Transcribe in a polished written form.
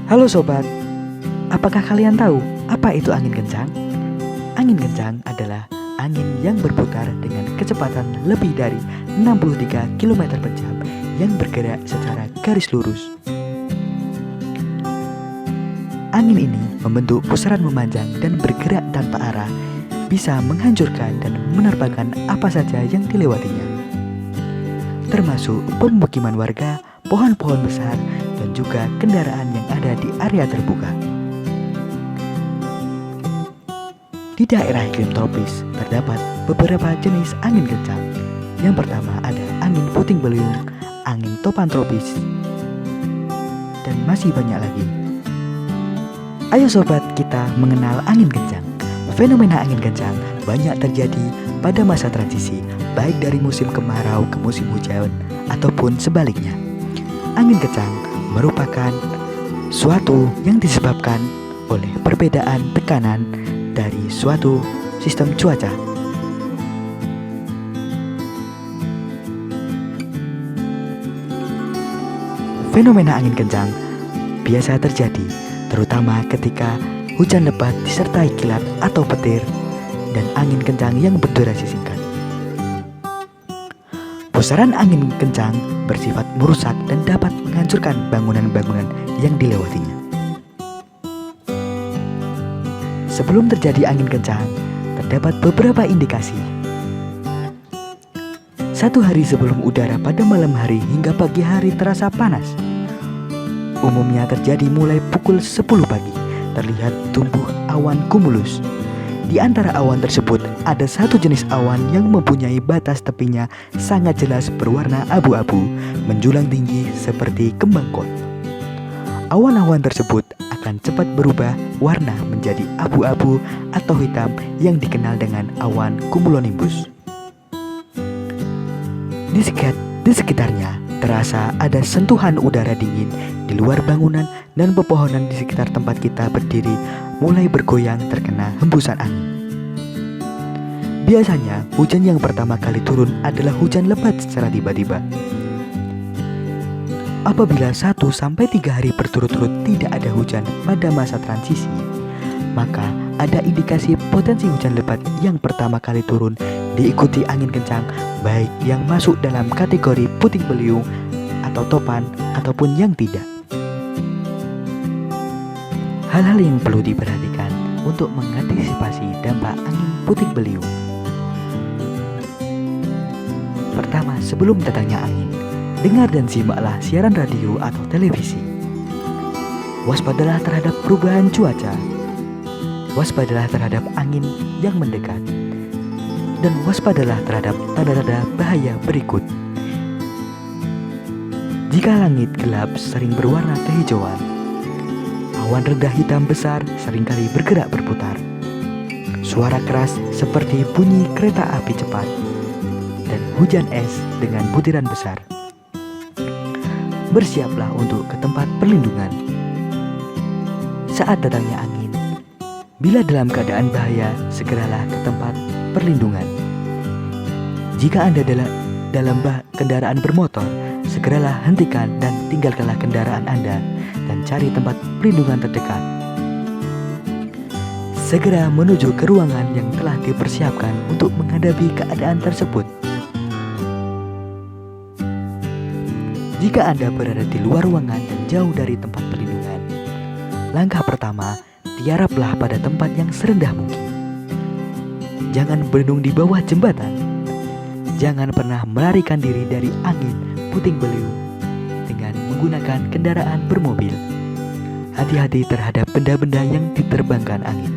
Halo sobat, apakah kalian tahu apa itu angin kencang? Angin kencang adalah angin yang berputar dengan kecepatan lebih dari 63 km per jam yang bergerak secara garis lurus. Angin ini membentuk pusaran memanjang dan bergerak tanpa arah, bisa menghancurkan dan menerbangkan apa saja yang dilewatinya, termasuk pemukiman warga, pohon-pohon besar, dan juga kendaraan yang ada di area terbuka. Di daerah iklim tropis terdapat beberapa jenis angin kencang. Yang pertama ada angin puting beliung, angin topan tropis, dan masih banyak lagi. Ayo sobat, kita mengenal angin kencang. Fenomena angin kencang banyak terjadi pada masa transisi, baik dari musim kemarau ke musim hujan ataupun sebaliknya. Angin kencang merupakan suatu yang disebabkan oleh perbedaan tekanan dari suatu sistem cuaca. Fenomena angin kencang biasa terjadi terutama ketika hujan lebat disertai kilat atau petir dan angin kencang yang berdurasi singkat. Pusaran angin kencang bersifat merusak dan dapat menghancurkan bangunan-bangunan yang dilewatinya. Sebelum terjadi angin kencang, terdapat beberapa indikasi. 1 hari sebelum udara pada malam hari hingga pagi hari terasa panas. Umumnya terjadi mulai pukul 10 pagi, terlihat tumbuh awan cumulus. Di antara awan tersebut ada satu jenis awan yang mempunyai batas tepinya sangat jelas berwarna abu-abu, menjulang tinggi seperti kembang kol. Awan-awan tersebut akan cepat berubah warna menjadi abu-abu atau hitam yang dikenal dengan awan cumulonimbus. Di sekitarnya terasa ada sentuhan udara dingin di luar bangunan dan pepohonan di sekitar tempat kita berdiri mulai bergoyang terkena hembusan angin. Biasanya hujan yang pertama kali turun adalah hujan lebat secara tiba-tiba. Apabila 1-3 hari berturut-turut tidak ada hujan pada masa transisi, maka ada indikasi potensi hujan lebat yang pertama kali turun diikuti angin kencang, baik yang masuk dalam kategori puting beliung atau topan ataupun yang tidak. Hal-hal yang perlu diperhatikan untuk mengantisipasi dampak angin puting beliung. Pertama, sebelum datangnya angin, dengar dan simaklah siaran radio atau televisi. Waspadalah terhadap perubahan cuaca. Waspadalah terhadap angin yang mendekat. Dan waspadalah terhadap tanda-tanda bahaya berikut. Jika langit gelap sering berwarna kehijauan, awan rendah hitam besar seringkali bergerak berputar, suara keras seperti bunyi kereta api cepat, dan hujan es dengan butiran besar. Bersiaplah untuk ke tempat perlindungan. Saat datangnya angin, bila dalam keadaan bahaya, segeralah ke tempat perlindungan. Jika Anda dalam kendaraan bermotor, segeralah hentikan dan tinggalkanlah kendaraan Anda dan cari tempat perlindungan terdekat. Segera menuju ke ruangan yang telah dipersiapkan untuk menghadapi keadaan tersebut. Jika Anda berada di luar ruangan dan jauh dari tempat perlindungan, langkah pertama, tiaraplah pada tempat yang serendah mungkin. Jangan berlindung di bawah jembatan. Jangan pernah melarikan diri dari angin puting beliung dengan menggunakan kendaraan bermobil. Hati-hati terhadap benda-benda yang diterbangkan angin.